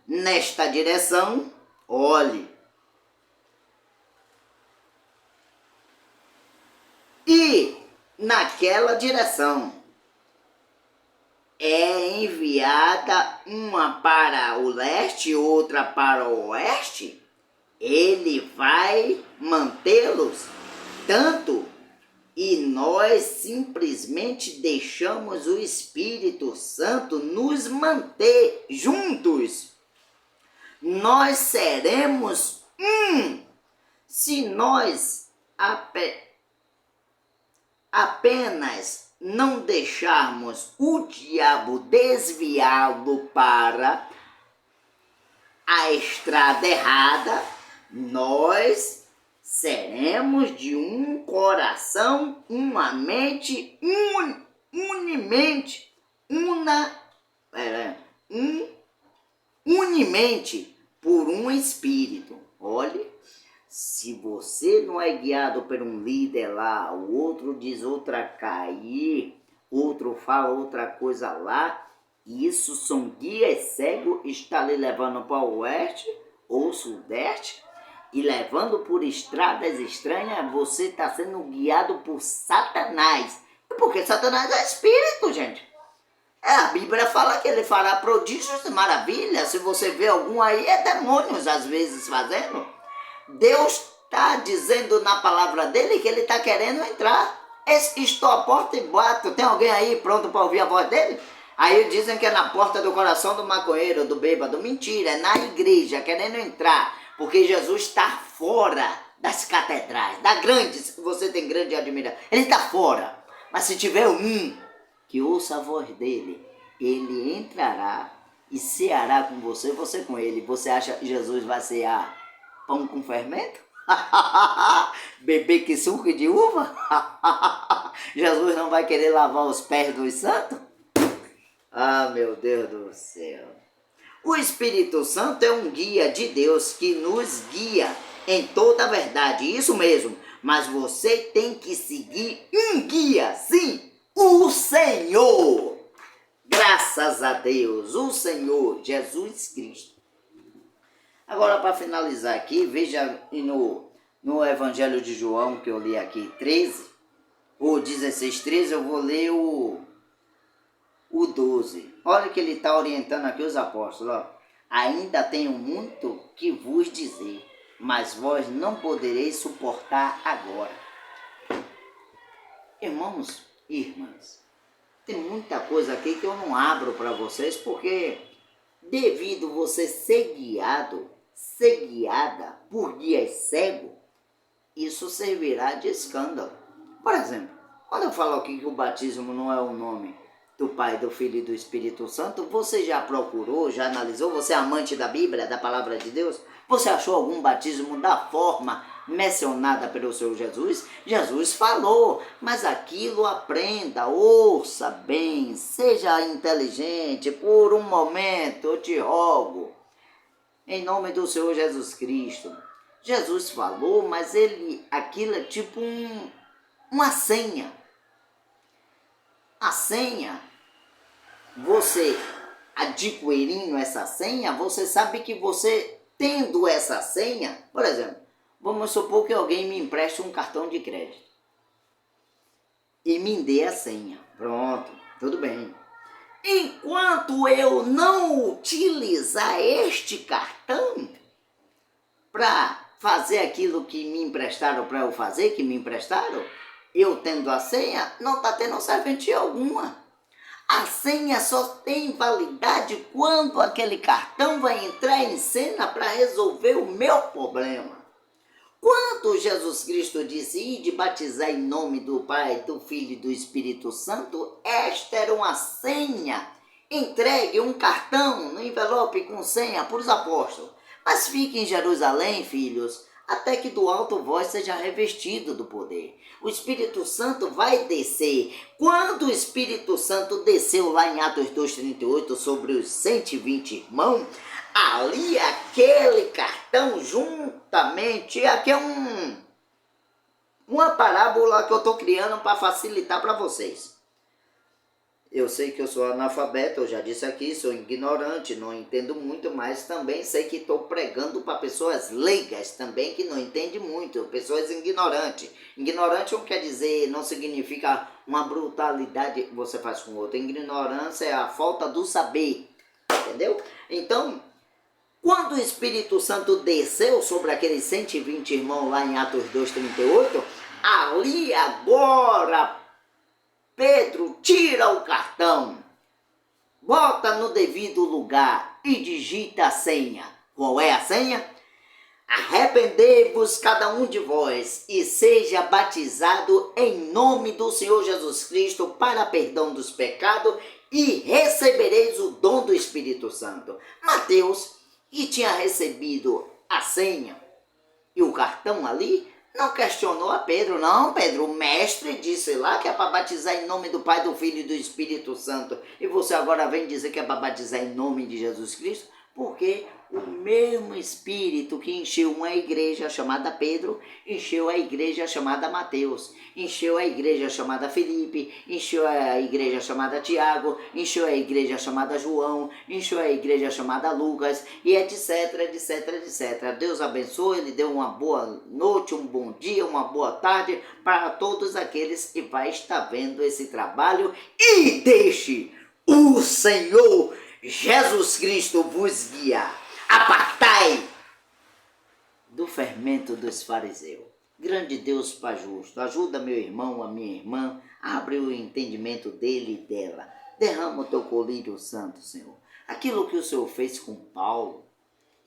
nesta direção, olhe. E naquela direção é enviada uma para o leste, outra para o oeste, ele vai mantê-los tanto, e nós simplesmente deixamos o Espírito Santo nos manter juntos. Nós seremos Se nós apenas não deixarmos o diabo desviá-lo para a estrada errada, nós seremos de um coração, uma mente, unimente por um espírito. Olhe, se você não é guiado por um líder lá, o outro diz outra cair, outro fala outra coisa lá, isso são guias cegos, está lhe levando para o oeste ou sudeste e levando por estradas estranhas. Você está sendo guiado por Satanás. Porque Satanás é espírito, gente. A Bíblia fala que ele fará prodígios e maravilhas. Se você vê algum aí, é demônios às vezes fazendo. Deus está dizendo na palavra dele que ele está querendo entrar. Estou à porta e bato. Tem alguém aí pronto para ouvir a voz dele? Aí dizem que é na porta do coração do maconheiro, do bêbado. Mentira, é na igreja, querendo entrar. Porque Jesus está fora das catedrais, da grande, se você tem grande admiração. Ele está fora. Mas se tiver um que ouça a voz dele, ele entrará e ceará com você, você com ele. Você acha que Jesus vai cear pão com fermento? Beber que suco de uva? Jesus não vai querer lavar os pés dos santos? Ah, meu Deus do céu. O Espírito Santo é um guia de Deus que nos guia em toda a verdade, isso mesmo. Mas você tem que seguir um guia, sim, o Senhor. Graças a Deus, o Senhor Jesus Cristo. Agora, para finalizar aqui, veja no Evangelho de João, que eu li aqui, 13, ou 16, 13, eu vou ler o 12. Olha que ele está orientando aqui os apóstolos. Ó. Ainda tenho muito que vos dizer, mas vós não podereis suportar agora. Irmãos e irmãs, tem muita coisa aqui que eu não abro para vocês, porque devido você ser guiado, ser guiada por guias cegos, isso servirá de escândalo. Por exemplo, quando eu falo aqui que o batismo não é o nome do Pai, do Filho e do Espírito Santo, você já procurou, já analisou? Você é amante da Bíblia, da Palavra de Deus? Você achou algum batismo da forma mencionada pelo Senhor Jesus? Jesus falou, mas aquilo aprenda, ouça bem, seja inteligente, por um momento eu te rogo, em nome do Senhor Jesus Cristo. Jesus falou, mas aquilo é tipo uma senha. A senha, você adquirindo essa senha, você sabe que você tendo essa senha, por exemplo, vamos supor que alguém me empreste um cartão de crédito e me dê a senha. Pronto, tudo bem. Enquanto eu não utilizar este cartão para fazer aquilo que me emprestaram para eu fazer, que me emprestaram, eu tendo a senha, não está tendo serventia alguma. A senha só tem validade quando aquele cartão vai entrar em cena para resolver o meu problema. Quando Jesus Cristo disse, ide batizar em nome do Pai, do Filho e do Espírito Santo, esta era uma senha. Entregue um cartão no envelope com senha para os apóstolos. Mas fiquem em Jerusalém, filhos, até que do alto vós seja revestido do poder. O Espírito Santo vai descer. Quando o Espírito Santo desceu lá em Atos 2,38 sobre os 120 irmãos, ali aquele cartão juntamente, aqui é uma parábola que eu estou criando para facilitar para vocês. Eu sei que eu sou analfabeto, eu já disse aqui, sou ignorante, não entendo muito, mas também sei que estou pregando para pessoas leigas também que não entendem muito, pessoas ignorantes. Ignorante não quer dizer, não significa uma brutalidade que você faz com o outro. Ignorância é a falta do saber, entendeu? Então, quando o Espírito Santo desceu sobre aqueles 120 irmãos lá em Atos 2,38, ali agora Pedro tira o cartão, bota no devido lugar e digita a senha. Qual é a senha? arrependei-vos cada um de vós e seja batizado em nome do Senhor Jesus Cristo para perdão dos pecados e recebereis o dom do Espírito Santo. Mateus, que tinha recebido a senha e o cartão ali, não questionou a Pedro. Não, Pedro, o mestre disse lá que é para batizar em nome do Pai, do Filho e do Espírito Santo. E você agora vem dizer que é para batizar em nome de Jesus Cristo? Porque o mesmo Espírito que encheu uma igreja chamada Pedro, encheu a igreja chamada Mateus, encheu a igreja chamada Felipe, encheu a igreja chamada Tiago, encheu a igreja chamada João, encheu a igreja chamada Lucas, e etc, etc, etc. Deus abençoe, Ele deu uma boa noite, um bom dia, uma boa tarde para todos aqueles que vai estar vendo esse trabalho, e deixe o Senhor Jesus Cristo vos guiar. Apartai do fermento dos fariseus. Grande Deus Pai justo, ajuda meu irmão, a minha irmã, abre o entendimento dele e dela. Derrama o teu colírio santo, Senhor. Aquilo que o Senhor fez com Paulo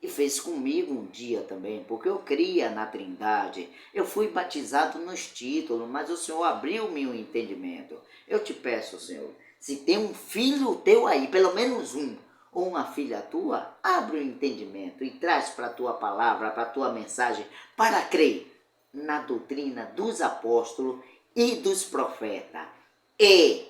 e fez comigo um dia também, porque eu cria na Trindade. Eu fui batizado nos títulos, mas o Senhor abriu-me o entendimento. Eu te peço, Senhor, se tem um filho teu aí, pelo menos um, ou uma filha tua, abre o entendimento e traz para a tua palavra, para a tua mensagem, para crer na doutrina dos apóstolos e dos profetas e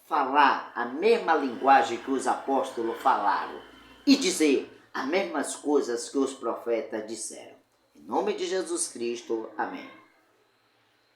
falar a mesma linguagem que os apóstolos falaram e dizer as mesmas coisas que os profetas disseram. Em nome de Jesus Cristo, amém.